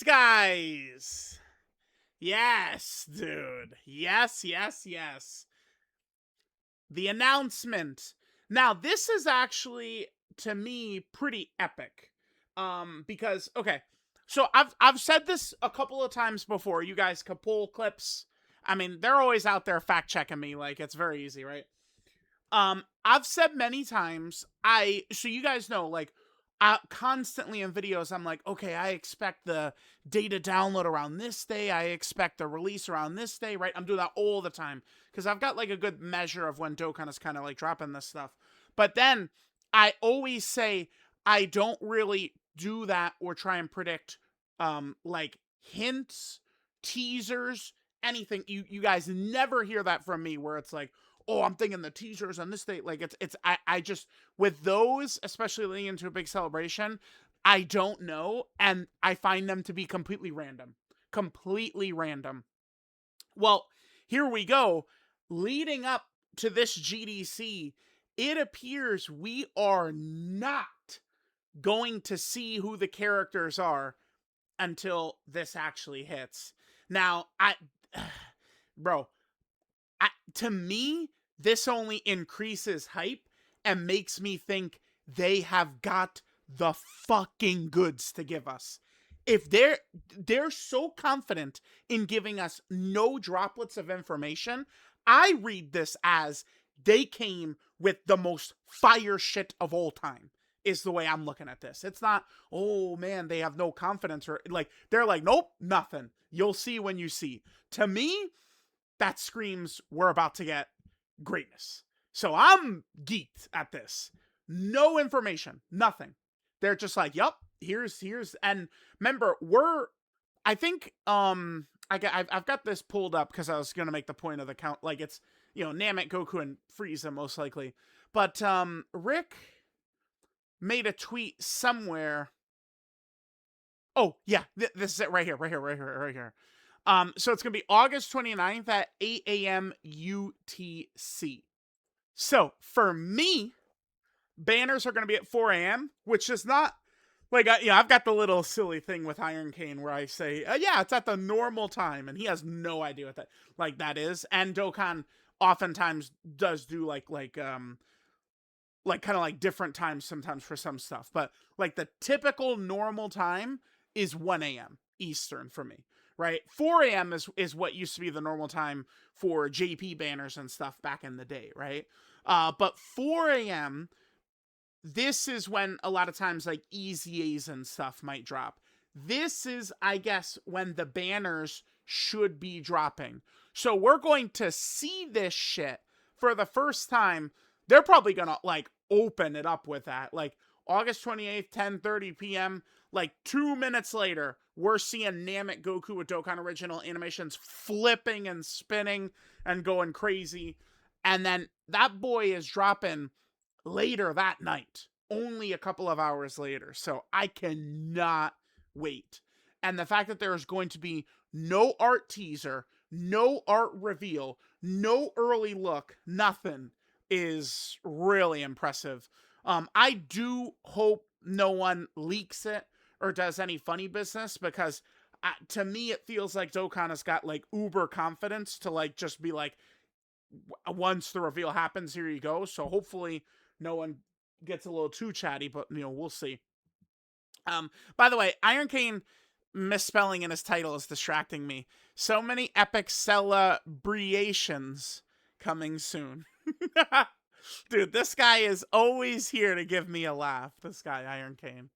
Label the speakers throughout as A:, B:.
A: guys. Yes, dude. Yes. The announcement. Now, this is actually, to me, pretty epic. Because, okay, so I've said this a couple of times before. You guys can pull clips. I mean, they're always out there fact checking me. Like, it's very easy, right? I've said many times, so you guys know, like, constantly in videos, I'm like, okay, I expect the data download around this day. I expect the release around this day, right? I'm doing that all the time because I've got like a good measure of when Dokkan is kind of like dropping this stuff. But then I always say I don't really do that or try and predict, like hints, teasers, anything. You guys never hear that from me where it's like, oh, I'm thinking the teasers on this date. Like I just, with those, especially leading into a big celebration, I don't know. And I find them to be completely random. Completely random. Well, here we go. Leading up to this GDC, it appears we are not going to see who the characters are until this actually hits. Now, bro, to me, this only increases hype and makes me think they have got the fucking goods to give us. If they're so confident in giving us no droplets of information, I read this as they came with the most fire shit of all time. Is the way I'm looking at this. It's not, oh man, they have no confidence, or like they're like, nope, nothing. You'll see when you see. To me, that screams we're about to get greatness. So I'm geeked at this. No information, nothing. They're just like, yep, here's, and remember, I think, I've got this pulled up because I was gonna make the point of the count, like it's, Namek, Goku, and Frieza most likely, but Rick made a tweet somewhere. Oh yeah, this is it right here. So it's going to be August 29th at 8 a.m. UTC. So for me, banners are going to be at 4 a.m., which is not like, I've got the little silly thing with Iron Cane where I say, yeah, it's at the normal time. And he has no idea what that is. And Dokkan oftentimes does do like kind of like different times sometimes for some stuff. But like the typical normal time is 1 a.m. Eastern for me. Right, 4 a.m. is what used to be the normal time for JP banners and stuff back in the day, right? But 4 a.m. this is when a lot of times like EZAs and stuff might drop. This is, I guess, when the banners should be dropping. So we're going to see this shit for the first time. They're probably gonna like open it up with that, like August 28th, 10:30 p.m. Like 2 minutes later, we're seeing Namek Goku with Dokkan Original animations flipping and spinning and going crazy. And then that boy is dropping later that night, only a couple of hours later. So I cannot wait. And the fact that there is going to be no art teaser, no art reveal, no early look, nothing is really impressive. I do hope no one leaks it or does any funny business, because to me it feels like Dokkan has got like uber confidence to like just be like, once the reveal happens, here you go. So hopefully no one gets a little too chatty, but we'll see. By the way, Iron Cane misspelling in his title is distracting me. So many epic celebrations coming soon. Dude, this guy is always here to give me a laugh. This guy, Iron Cane.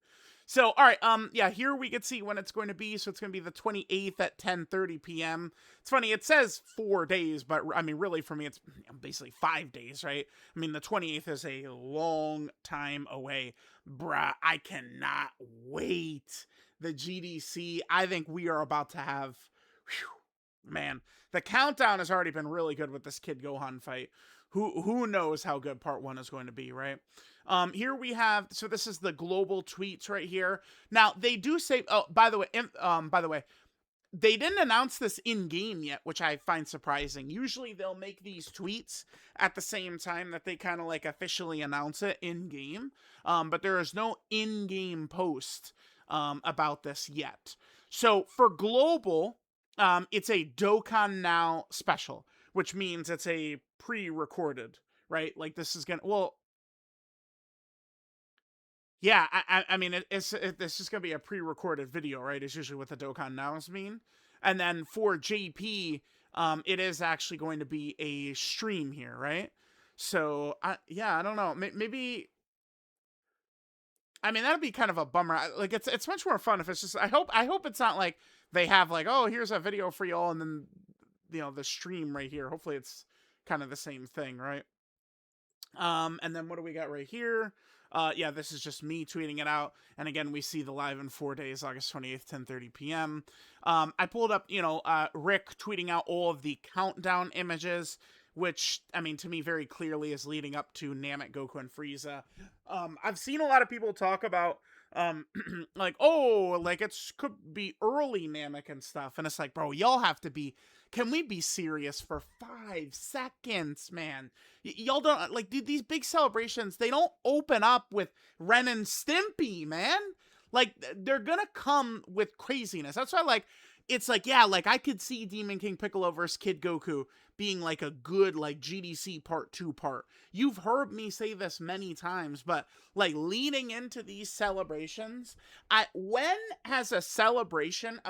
A: So, all right, yeah, here we can see when it's going to be. So it's going to be the 28th at 10:30 p.m. It's funny, it says 4 days, but I mean, really, for me, it's basically 5 days, right? I mean, the 28th is a long time away. Bruh, I cannot wait. The GDC, I think we are about to have, man, the countdown has already been really good with this Kid Gohan fight. Who knows how good part 1 is going to be, right? Here we have, so this is the global tweets right here. Now they do say, oh, by the way, they didn't announce this in game yet, which I find surprising. Usually they'll make these tweets at the same time that they kind of like officially announce it in game. But there is no in-game post about this yet. So for global, it's a Dokkan Now special, which means it's a pre-recorded, right? Like this is gonna, well, yeah, I mean, it's just gonna be a pre-recorded video, right? It's usually what the Dokkan Nows mean. And then for JP, it is actually going to be a stream here, right? So, yeah, I don't know. Maybe, I mean, that'd be kind of a bummer. Like, it's much more fun if it's just. I hope it's not like they have like, oh, here's a video for y'all, and then the stream right here. Hopefully, it's kind of the same thing, right? And then what do we got right here? Yeah, this is just me tweeting it out. And again, we see the live in 4 days, August 28th, 10:30 p.m. I pulled up, Rick tweeting out all of the countdown images, which, I mean, to me, very clearly is leading up to Namek, Goku, and Frieza. I've seen a lot of people talk about, like, oh, like it's could be early Namek and stuff. And it's like, bro, y'all have to be, can we be serious for 5 seconds, man? Y'all don't, like, dude, these big celebrations, they don't open up with Ren and Stimpy, man. Like, they're gonna come with craziness. That's why, like, it's like, yeah, like, I could see Demon King Piccolo versus Kid Goku being like a good, like, GDC part 2 part. You've heard me say this many times, but like leading into these celebrations, when has a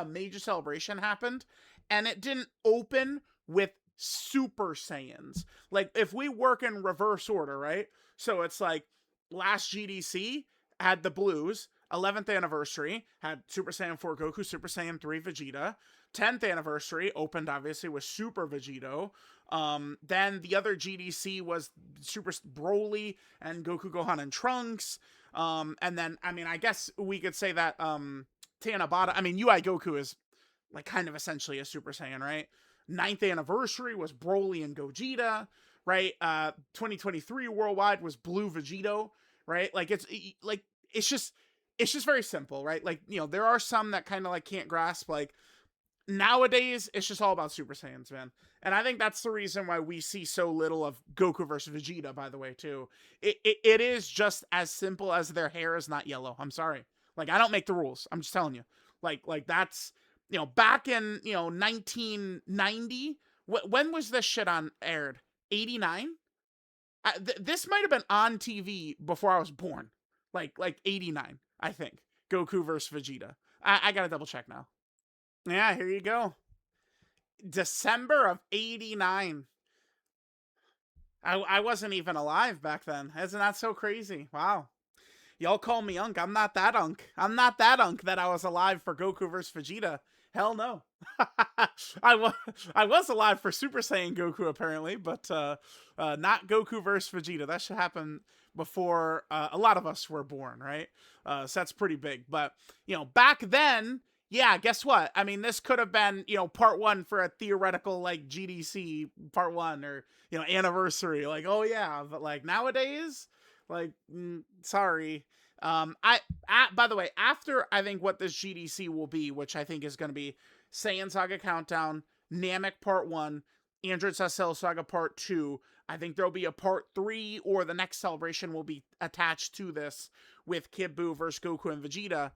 A: major celebration happened and it didn't open with Super Saiyans? Like, if we work in reverse order, right? So it's like last GDC had the Blues, 11th anniversary had Super Saiyan 4 Goku, Super Saiyan 3 Vegeta. 10th anniversary opened obviously with Super Vegito. Then the other GDC was Super Broly and Goku, Gohan, and Trunks. And then, I mean, I guess we could say that Tanabata, I mean, UI Goku is like kind of essentially a Super Saiyan, right? 9th anniversary was Broly and Gogeta, right? 2023 worldwide was Blue Vegito, right? Like it's just very simple, right? Like, there are some that kind of like can't grasp, like, nowadays it's just all about Super Saiyans, man. And I think that's the reason why we see so little of Goku versus Vegeta, by the way, too. It is just as simple as their hair is not yellow. I'm sorry. Like, I don't make the rules. I'm just telling you. Like that's, back in, 1990, when was this shit on aired? 89? This might have been on TV before I was born. Like 89, I think. Goku versus Vegeta. I gotta double check now. Yeah, here you go. December of 89. I wasn't even alive back then. Isn't that so crazy? Wow. Y'all call me Unk. I'm not that Unk. I'm not that Unk that I was alive for Goku versus Vegeta. Hell no. I was alive for Super Saiyan Goku apparently, but not Goku versus Vegeta. That should happen before a lot of us were born, right? So that's pretty big. But back then, yeah, guess what? I mean, this could have been, part 1 for a theoretical like GDC part 1 or anniversary. Like, oh yeah, but like nowadays, like, sorry. By the way, after I think what this GDC will be, which I think is going to be Saiyan Saga Countdown, Namek Part 1, Android SL Saga Part 2. I think there'll be a Part 3, or the next celebration will be attached to this with Kid Buu versus Goku and Vegeta.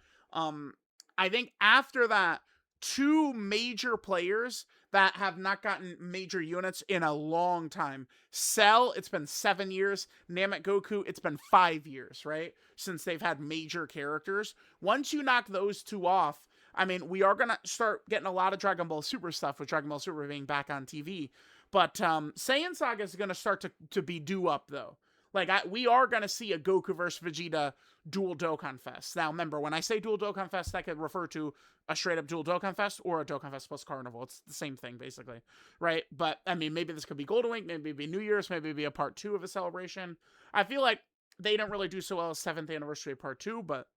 A: I think after that, 2 major players that have not gotten major units in a long time. Cell, it's been 7 years. Namek Goku, it's been 5 years, right? Since they've had major characters. Once you knock those 2 off, I mean, we are going to start getting a lot of Dragon Ball Super stuff with Dragon Ball Super being back on TV. But Saiyan Saga is going to start to be due up, though. Like, we are going to see a Goku versus Vegeta dual Dokkan Fest. Now, remember, when I say dual Dokkan Fest, that could refer to a straight up dual Dokkan Fest or a Dokkan Fest plus Carnival. It's the same thing, basically, right? But, I mean, maybe this could be Golden Week, maybe it'd be New Year's, maybe it'd be a part 2 of a celebration. I feel like they didn't really do so well as 7th anniversary part 2, but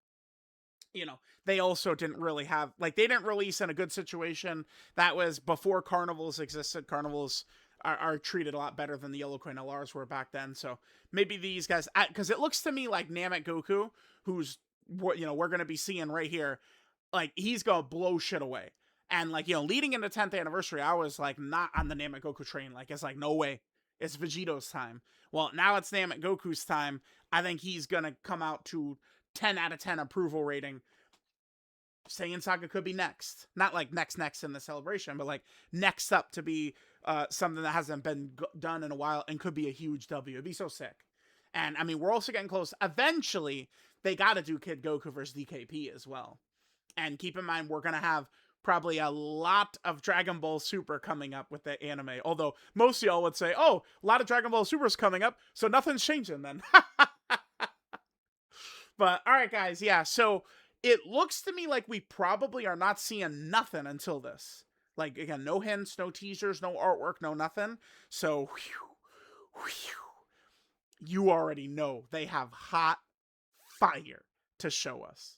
A: they also didn't really have, like, they didn't release in a good situation. That was before carnivals existed. Carnivals are treated a lot better than the Yellow Coin LRs were back then. So maybe these guys, because it looks to me like Namek Goku, who's, we're going to be seeing right here, like, he's going to blow shit away. And, like, leading into 10th anniversary, I was, like, not on the Namek Goku train. Like, it's like, no way. It's Vegito's time. Well, now it's Namek Goku's time. I think he's going to come out to 10 out of 10 approval rating. Saiyan Saga could be next. Not like next in the celebration, but like next up to be something that hasn't been done in a while and could be a huge W. It'd be so sick. And I mean, we're also getting close. Eventually, they got to do Kid Goku versus DKP as well. And keep in mind, we're going to have probably a lot of Dragon Ball Super coming up with the anime. Although most of y'all would say, oh, a lot of Dragon Ball Super's coming up, so nothing's changing then. But all right, guys, yeah. So it looks to me like we probably are not seeing nothing until this. Like, again, no hints, no teasers, no artwork, no nothing. So, you already know they have hot fire to show us.